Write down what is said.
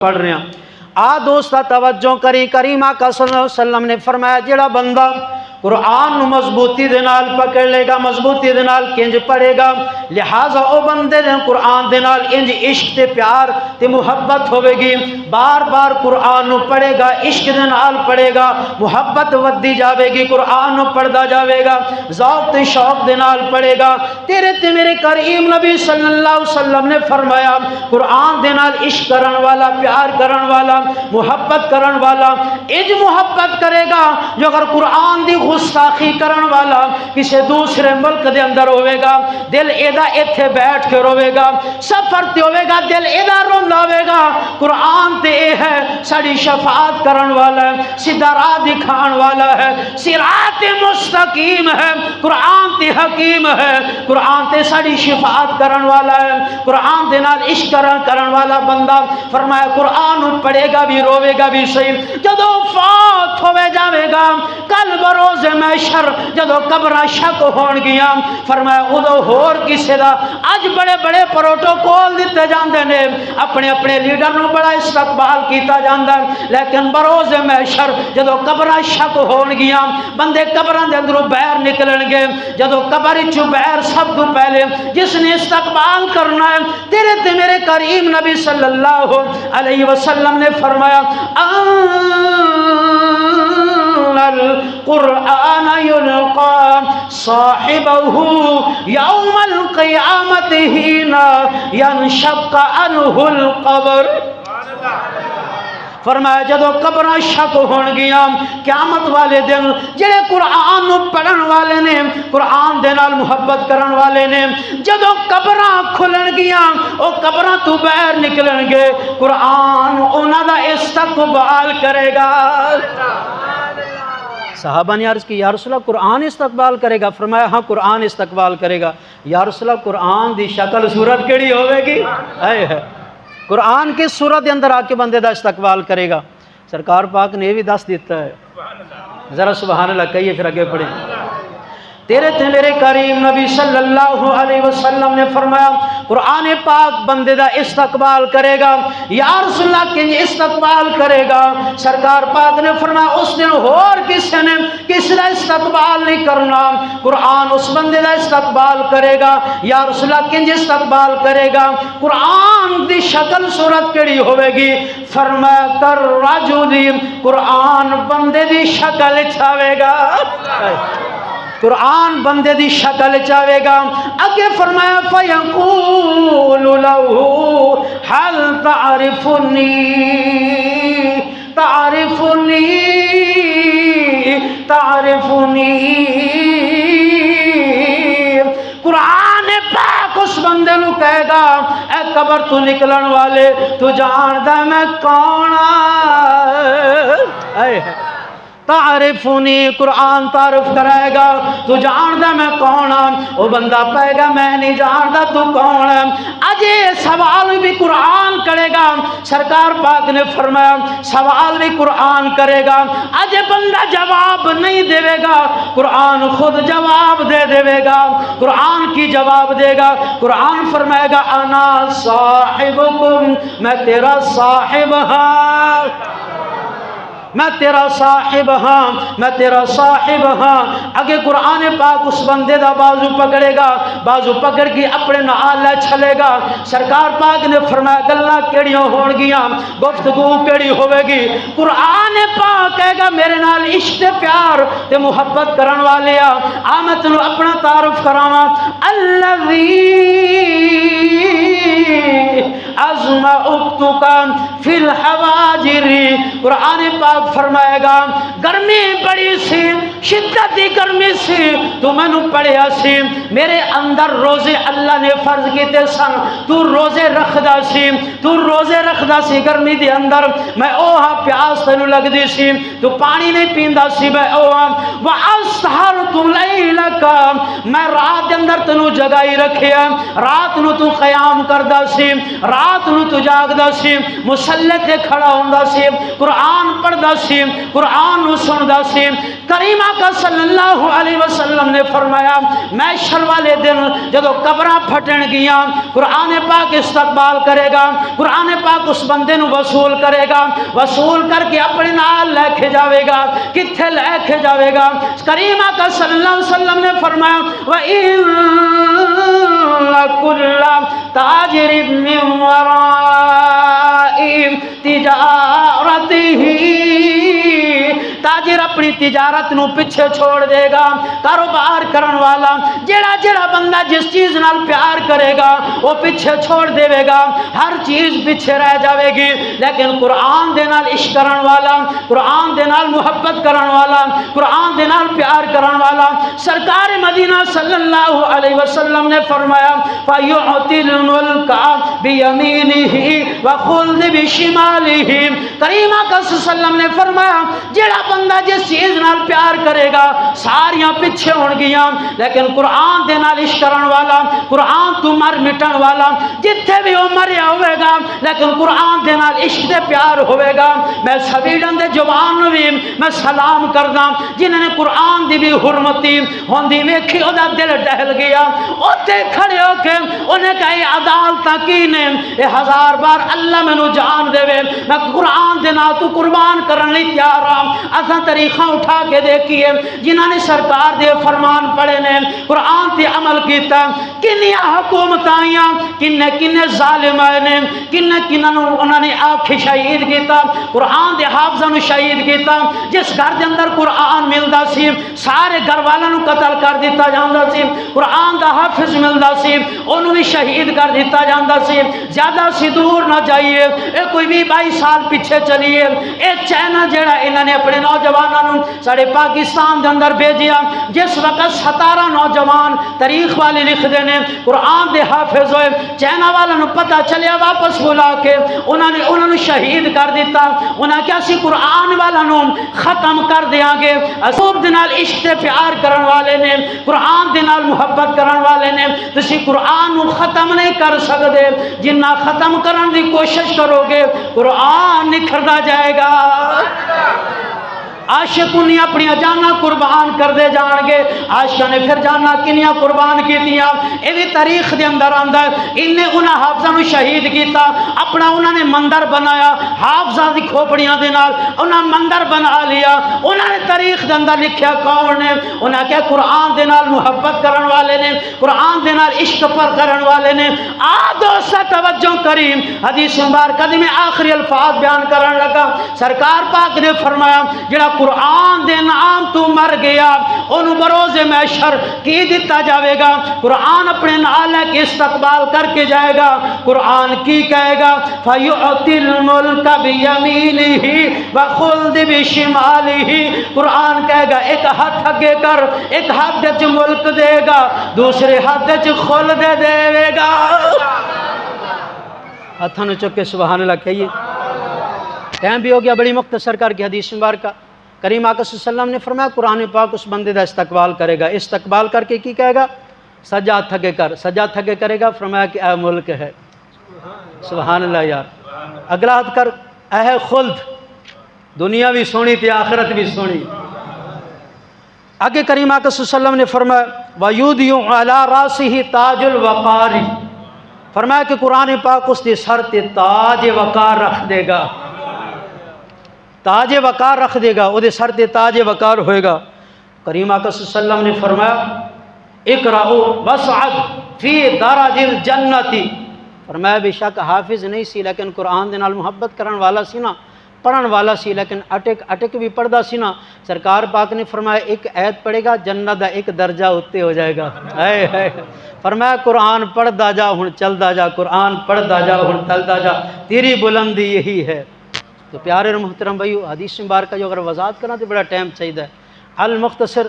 پڑھ رہے ہیں آ دوستا توجہ کری کریم آقا صلی اللہ علیہ وسلم نے فرمایا جڑا بندہ قرآن نو مضبوطی دے نال پکڑ لے گا مضبوطی دے نال کنج پڑھے گا لہذا او بندے دے قرآن دے نال انج عشق تے پیار تے محبت ہوے گی بار بار قرآن نو پڑھے گا عشق دے نال پڑھے گا محبت ودی جاوے گی قرآن نو پڑھدا جاوے گا ذوق تے شوق دے نال پڑھے گا تیرے تے میرے کریم نبی صلی اللہ علیہ وسلم نے فرمایا قرآن دے نال عشق کرن والا پیار کرن والا محبت کرن والا انج محبت کرے گا جو اگر قرآن دی گستاخی کرن والا کسی دوسرے ملک دے اندر ہوئے گا دل ایدہ ایتھے بیٹھ کے روے گا سفر تے ہوئے گا دل ایدہ روندا ہوئے گا قرآن تے اے ہے ساڑی شفاعت کرن والا ہے سیدھا راہ دکھان والا ہے صراط مستقیم ہے قرآن تے حکیم ہے قرآن تے ساڑی شفاعت کرن والا ہے قرآن دے نال عشق کرن والا بندہ فرمایا قرآن پڑھے گا بھی روے گا بھی صحیح جدو فوت ہوئے جاوے گا کل بروز محشر جدو قبرہ شک ہون گیا فرمایا ادو ہور کسے دا اج بڑے بڑے پروٹوکول دیتے جاندے نے اپنے اپنے لیڈر نو بڑا استقبال کیتا جاندہ لیکن بروز محشر جدو قبرہ شک ہون گیا بندے قبرہ دے اندروں بیر نکلن گے جدو قبر چو بیر سب تو پہلے جس نے استقبال کرنا ہے تیرے تے میرے کریم نبی صلی اللہ علیہ وسلم نے فرمایا القرآن يلقى صاحبه يوم القيامة هنا ينشق عنه القبر فرمایا جدو قبرہ شک ہون گیا قیامت والے دن جڑے قرآن نو پڑھن والے نے قرآن دے نال محبت کرن والے نے جدو قبرہ کھلن گیا او قبرہ تو باہر نکلن گے قرآن انہاں دا استقبال کرے گا صحابہ نے عرض کی یا رسول اللہ قرآن استقبال کرے گا فرمایا ہاں قرآن استقبال کرے گا یا رسول اللہ قرآن دی شکل صورت کیڑی ہوے گی اے ہے قرآن کی صورت دے اندر آ کے بندے دا استقبال کرے گا سرکار پاک نے یہ بھی دس دیتا ہے ذرا سبحان اللہ کہیے پھر آگے پڑھیں تیرے تے میرے کریم نبی صلی اللہ علیہ وسلم نے فرمایا قرآن پاک بندے دا استقبال کرے گا یا رسول اللہ کے استقبال کرے گا سرکار پاک نے فرمایا اس دن اور کسی نے کسی دا استقبال نہیں کرنا قرآن اس بندے دا استقبال کرے گا یا رسول اللہ کے استقبال کرے گا قرآن دی شکل صورت کیڑی ہوئے گی فرمایا کر رجل قرآن بندے دی شکل چھاوے گا قرآن بندے دی شکل چاہے گا اگے فرمایا فَيَقُولُ لَهُ حَلْ تَعْرِفُنِي تَعْرِفُنِي تَعْرِفُنِي قرآن پاک اس بندے نو کہے گا اے قبر تو نکلن والے تو جاندہ میں کون اے تعرفنی قرآن تعارف کرائے گا تو جاندہ میں کون ہوں وہ بندہ پائے گا میں نہیں جاندہ تو کون ہے اجے سوال بھی قرآن کرے گا سرکار پاک نے فرمایا سوال بھی قرآن کرے گا اجے بندہ جواب نہیں دے گا قرآن خود جواب دے گا قرآن کی جواب دے گا قرآن فرمائے گا انا صاحبکم میں تیرا صاحب ہاں میں تیرا صاحب ہاں میں تیرا صاحب ہاں اگے قرآن پاک اس بندے دا بازو پکڑے گا بازو پکڑ کے اپنے نال چھلے گا سرکار پاک نے فرمایا گلاں کیڑیاں ہون گیاں گفتگو کیڑی ہوے گی قرآن پاک کہے گا میرے نال عشق پیار تے محبت کرن والے آ میں تینوں اپنا تعارف کراواں الذی ازمعتک فی الحواجر قرآن پاک فرمائے گا گرمی بڑی سی شدتی گرمی سی تو میں نو پڑھیا سی میرے اندر روزے اللہ نے فرض کیتے سن تو روزے رکھدا سی تو روزے رکھدا سی گرمی دے اندر میں اوہا پیاس تینو لگ دی سی تو پانی نہیں پیندا سی میں اوہا وَأَسْحَرْتُ لَيْلَكَ میں رات دے اندر تینو جگائی رکھیا رات نو تو قیام کردا سی رات نو تو جاگدا سی مصلی مسلے تے کھڑا ہوندا سی قرآن پڑھدا سی قرآن نو سندا سی کریم آقا صلی اللہ علیہ وسلم نے فرمایا محشر والے دن جدو قبراں پھٹن گیاں قرآن پاک استقبال کرے گا قرآن پاک اس بندے نو وصول کرے گا وصول کر کے اپنے نال لے کے جاوے گا کتھے لے کے جاوے گا کریم آقا صلی اللہ علیہ وسلم نے فرمایا وَإِنَّ كُلَّ تَاجِرٍ مِّن وَرَائِهِ تِجَارَتِهِ تاجر اپنی تجارت نو پیچھے چھوڑ دے گا کاروبار کرن والا جیڑا جیڑا بندہ جس چیز نال پیار کرے گا وہ پیچھے چھوڑ دے گا ہر چیز پیچھے رہ جاوے گی لیکن قرآن دے نال عشق کرن والا قرآن دے نال محبت کرن والا قرآن دے نال پیار کرن والا سرکار مدینہ صلی اللہ علیہ وسلم نے فرمایا فَيُعْتِي الْمُلْكَ بِيَمِينِهِ وَخُلْدِ بِشِمَالِهِ کریم آقا صلی اللہ علیہ وسلم نے فرمایا جیڑا بندہ جس چیز نال پیار کرے گا ساریاں پیچھے ہون گیاں لیکن قرآن دے نال عشق کرن والا قرآن تو مر مٹن والا جتھے بھی وہ مریا ہوئے گا لیکن قرآن دے نال عشق دے پیار ہوئے گا میں سویڈن دے جوان بھی میں سلام کرداں جنہوں نے قرآن دی بھی حرمتی ہوندی ویکھی او دا دل ڈہل گیا اوتے کھڑے ہو کے انہیں کہی عدالتاں کی نے اے 1000 بار اللہ میں نو جان دے وے میں قرآن دے نال تو قربان کرن لی تیار ہاں اساں طریقہ اٹھا کے دیکھیے جنہاں نے سرکار دے فرمان پڑھے نے قرآن تے عمل کیتا کنیاں حکومت آئیاں کنے ظالم آئے نے کنہ انہوں نے آنکھ شہید کیتا قرآن دے حافظاں نو شہید کیتا جس گھر دے اندر قرآن ملدا سی سارے گھر والاں نو قتل کر دیتا جاندا سی قرآن دا حافظ ملدا سی انہوں بھی شہید کر دیتا جاندا سی زیادہ سی دور نہ جائیے اے کوئی بھی 22 سال پیچھے چلیے اے چائنا جیڑا انہوں نے اپنے نوجوانوں ساڑھے پاکستان دے اندر بھیجیا جس وقت 17 نوجوان تاریخ والے لکھ دینے قرآن دے حافظ ہوئے چائنا والوں پتہ چلیا واپس بلا کے انہوں نے شہید کر دیتا انہوں کیا سی قرآن والوں ختم کر دیا گے اصوب دنال عشق تے پیار کرن والے نے قرآن دنال محبت کرن والے نے تسی قرآن نو ختم نہیں کر سکتے جنہ ختم کرن دی کوشش کرو گے قرآن نکھردا جائے گا عاشق انہیں اپنی جانا قربان کر دے جان گے عاشقہ نے پھر جانا کنیاں قربان کی دیا یہ بھی تاریخ دے اندر آندہ ہے انہیں انہاں حافظہ نو شہید کیتا اپنا انہوں نے مندر بنایا حافظہ دی کھوپڑیاں دے نال انہاں مندر بنا لیا انہوں نے تاریخ دے اندر لکھیا کون نے انہاں کیا قرآن دے نال محبت کرن والے نے قرآن دے نال عشق پر کرن والے نے دوستہ توجہ کریم حدیث مبارکہ میں آخری الفاظ بیان کرن لگا سرکار پاک نے فرمایا جڑا قرآن دے نام تو مر گیا انہوں بروز محشر کی دیتا جاوے گا قرآن اپنے نالے کے استقبال کر کے جائے گا قرآن کی کہے گا فَيُعْتِي الْمُلْكَ بِيَمِينِهِ وَخُلْدِ بِشِمَالِهِ قرآن کہے گا ایک ہاتھ اگے کر ایک ہاتھ دے ملک دے گا دوسرے ہاتھ دے خلد دے گا ہاتھوں نے چکے سبحان اللہ کہیے ٹائم بھی ہو گیا بڑی مختصر کر کے حدیث مبارکہ کریم آقا صلی اللہ علیہ وسلم نے فرمایا قرآن پاک اس بندے دا استقبال کرے گا استقبال کر کے کی کہے گا سجا تھگے کر سجا تھگے کرے گا فرمایا کہ اے ملک ہے سبحان اللہ یار اگلا ہاتھ کر اے خلد دنیا بھی سونی تھی آخرت بھی سونی آگے کریم آقا صلی اللہ علیہ وسلم نے فرمایا وَيُودِيُ عَلَىٰ رَاسِهِ تَاجُ الْوَقَارِ فرمایا کہ قرآن پاک اس نے سر تے تاج وقار رکھ دے گا تاج وقار رکھ دے گا وہ دے سر تے تاج وقار ہوئے گا کریم آقا صلی اللہ علیہ وسلم نے فرمایا اقرأوا واسعد فی درج الجنت فرمایا بے شک حافظ نہیں سی لیکن قرآن دے نال محبت کرن والا سی نا پڑھن والا سی لیکن اٹک بھی پڑھدا سی نا سرکار پاک نے فرمایا ایک آیت پڑھے گا جنت دا ایک درجہ اتے ہو جائے گا فرمایا قرآن پڑھدا جا ہن چلدا جا قرآن پڑھدا جا ہن چلدا جا تیری بلندی یہی ہے تو پیارے محترم بھائیو حدیث مبارکہ جو اگر وضاحت کرنا تو بڑا ٹائم چاہیے المختصر